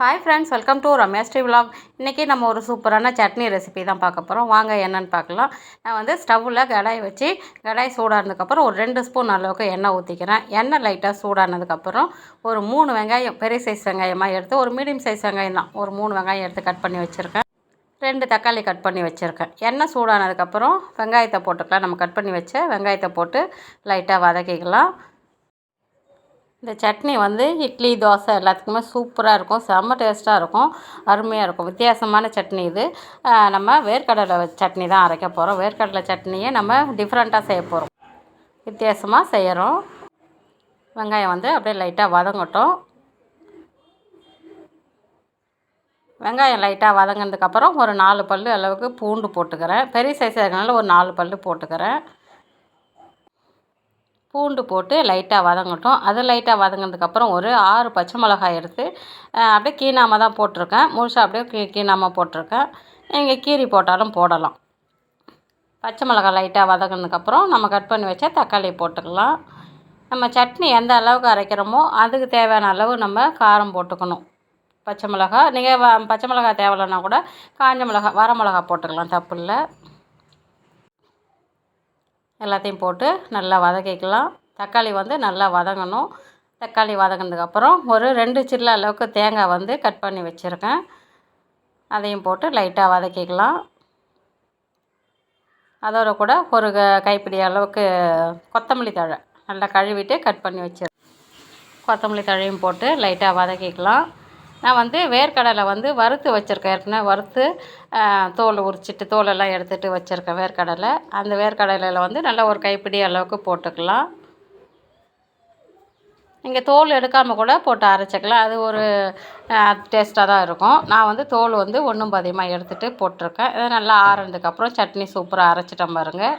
Hi friends, welcome to Ramya Sri vlog. இன்றைக்கி நம்ம ஒரு சூப்பரான சட்னி ரெசிபி தான் பார்க்க போகிறோம். வாங்க என்னென்னு பார்க்கலாம். நான் வந்து ஸ்டவ்வில் கடாய் வச்சு கடாய் சூடானதுக்கப்புறம் ஒரு 2 ஸ்பூன் அளவுக்கு எண்ணெய் ஊற்றிக்கிறேன். எண்ணெய் லைட்டாக சூடானதுக்கப்புறம் ஒரு 3 வெங்காயம், பெரிய சைஸ் வெங்காயமாக எடுத்து, ஒரு மீடியம் சைஸ் வெங்காயம் தான், ஒரு 3 வெங்காயம் எடுத்து கட் பண்ணி வச்சுருக்கேன். 2 தக்காளி கட் பண்ணி வச்சுருக்கேன். எண்ணெய் சூடானதுக்கப்புறம் வெங்காயத்தை போட்டுக்கலாம். நம்ம கட் பண்ணி வச்ச வெங்காயத்தை போட்டு லைட்டாக வதக்கிக்கலாம். இந்த சட்னி வந்து இட்லி, தோசை எல்லாத்துக்குமே சூப்பராக இருக்கும். செம்ம டேஸ்ட்டாக இருக்கும், அருமையாக இருக்கும். வித்தியாசமான சட்னி இது. நம்ம வேர்க்கடலை சட்னி தான் அரைக்க போகிறோம். வேர்க்கடலை சட்னியை நம்ம டிஃப்ரெண்ட்டாக செய்ய போகிறோம், வித்தியாசமாக செய்கிறோம். வெங்காயம் வந்து அப்படியே லைட்டாக வதங்கட்டும். வெங்காயம் லைட்டாக வதங்கினதுக்கப்புறம் ஒரு 4 பல் அளவுக்கு பூண்டு போட்டுக்கிறேன். பெரிய சைஸாக இருக்கனால ஒரு 4 பல் போட்டுக்கிறேன். பூண்டு போட்டு லைட்டாக வதங்கட்டும். அது லைட்டாக வதங்கினதுக்கப்புறம் ஒரு 6 பச்சை மிளகாய் எடுத்து அப்படியே கீணாமல் தான் போட்டிருக்கேன். முழுசாக அப்படியே கீணாமல் போட்டிருக்கேன். நீங்கள் கீரி போட்டாலும் போடலாம். பச்சை மிளகாய் லைட்டாக வதங்கினதுக்கப்புறம் நம்ம கட் பண்ணி வச்ச தக்காளி போட்டுக்கலாம். நம்ம சட்னி எந்த அளவுக்கு அரைக்கிறோமோ அதுக்கு தேவையான அளவு நம்ம காரம் போட்டுக்கணும். பச்சை மிளகாய் நீங்கள் பச்சை மிளகாய் தேவையில்லைன்னா கூட காஞ்ச மிளகாய், வர மிளகாய் போட்டுக்கலாம், தப்பு இல்லை. எல்லாத்தையும் போட்டு நல்லா வதக்கிக்கலாம். தக்காளி வந்து நல்லா வதங்கணும். தக்காளி வதங்கினதுக்கப்புறம் ஒரு 2 சில்லு அளவுக்கு தேங்காய் வந்து கட் பண்ணி வச்சுருக்கேன். அதையும் போட்டு லைட்டாக வதக்கிக்கலாம். அதோட கூட ஒரு கைப்பிடி அளவுக்கு கொத்தமல்லி தழை நல்லா கழுவிட்டு கட் பண்ணி வச்சுருக்கேன். கொத்தமல்லி தழையும் போட்டு லைட்டாக வதக்கிக்கலாம். நான் வந்து வேர்க்கடலை வந்து வறுத்து வச்சுருக்கேன். ஏற்கனவே வறுத்து தோல் உரிச்சிட்டு தோலெல்லாம் எடுத்துகிட்டு வச்சுருக்கேன் வேர்க்கடலை. அந்த வேர்க்கடலையில் வந்து நல்லா ஒரு கைப்பிடி அளவுக்கு போட்டுக்கலாம். நீங்கள் தோல் எடுக்காமல் கூட போட்டு அரைச்சிக்கலாம். அது ஒரு டேஸ்ட்டாக தான் இருக்கும். நான் வந்து தோல் வந்து ஒன்றும் பாதியமாக எடுத்துகிட்டு போட்டிருக்கேன். இதை நல்லா ஆறுனதுக்கப்புறம் சட்னி சூப்பராக அரைச்சிட்டேன் பாருங்கள்.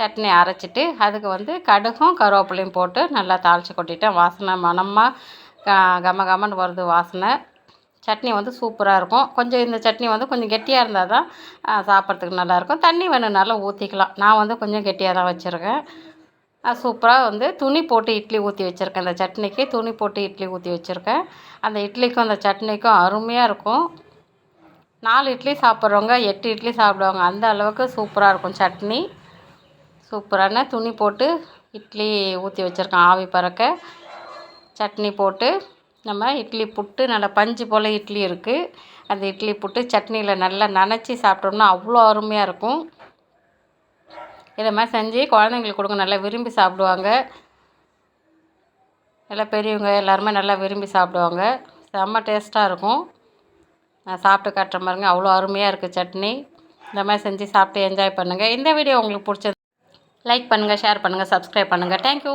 சட்னி அரைச்சிட்டு அதுக்கு வந்து கடுகும் கருவேப்பிலையும் போட்டு நல்லா தாளித்து கொட்டிட்டேன். வாசனை மணமாக கம கமன்னு வருது வாசனை. சட்னி வந்து சூப்பராக இருக்கும். கொஞ்சம் இந்த சட்னி வந்து கொஞ்சம் கெட்டியாக இருந்தால் தான் சாப்பிட்றதுக்கு நல்லாயிருக்கும். தண்ணி வேணும்னாலும் ஊற்றிக்கலாம். நான் வந்து கொஞ்சம் கெட்டியாக தான் வச்சுருக்கேன். சூப்பராக வந்து துணி போட்டு இட்லி ஊற்றி வச்சுருக்கேன். இந்த சட்னிக்கு துணி போட்டு இட்லி ஊற்றி வச்சுருக்கேன். அந்த இட்லிக்கும் அந்த சட்னிக்கும் அருமையாக இருக்கும். 4 இட்லி சாப்பிட்றவங்க 8 இட்லி சாப்பிடுவாங்க, அந்த அளவுக்கு சூப்பராக இருக்கும் சட்னி. சூப்பரான துணி போட்டு இட்லி ஊற்றி வச்சுருக்கேன். ஆவி பறக்க சட்னி போட்டு நம்ம இட்லி புட்டு, நல்லா பஞ்சு போல் இட்லி இருக்குது. அந்த இட்லி புட்டு சட்னியில் நல்லா நனைச்சி சாப்பிட்டோம்னா அவ்வளோ அருமையாக இருக்கும். இதை மாதிரி செஞ்சு குழந்தைங்களுக்கு கொடுங்க, நல்லா விரும்பி சாப்பிடுவாங்க. எல்லாம் பெரியவங்க எல்லாருமே நல்லா விரும்பி சாப்பிடுவாங்க. செம்ம டேஸ்ட்டாக இருக்கும். நான் சாப்பிட்டு காட்டுற பாருங்க, அவ்வளோ அருமையாக இருக்குது சட்னி. இந்த மாதிரி செஞ்சு சாப்பிட்டு என்ஜாய் பண்ணுங்கள். இந்த வீடியோ உங்களுக்கு பிடிச்சது லைக் பண்ணுங்கள், ஷேர் பண்ணுங்கள், சப்ஸ்கிரைப் பண்ணுங்கள். தேங்க்யூ.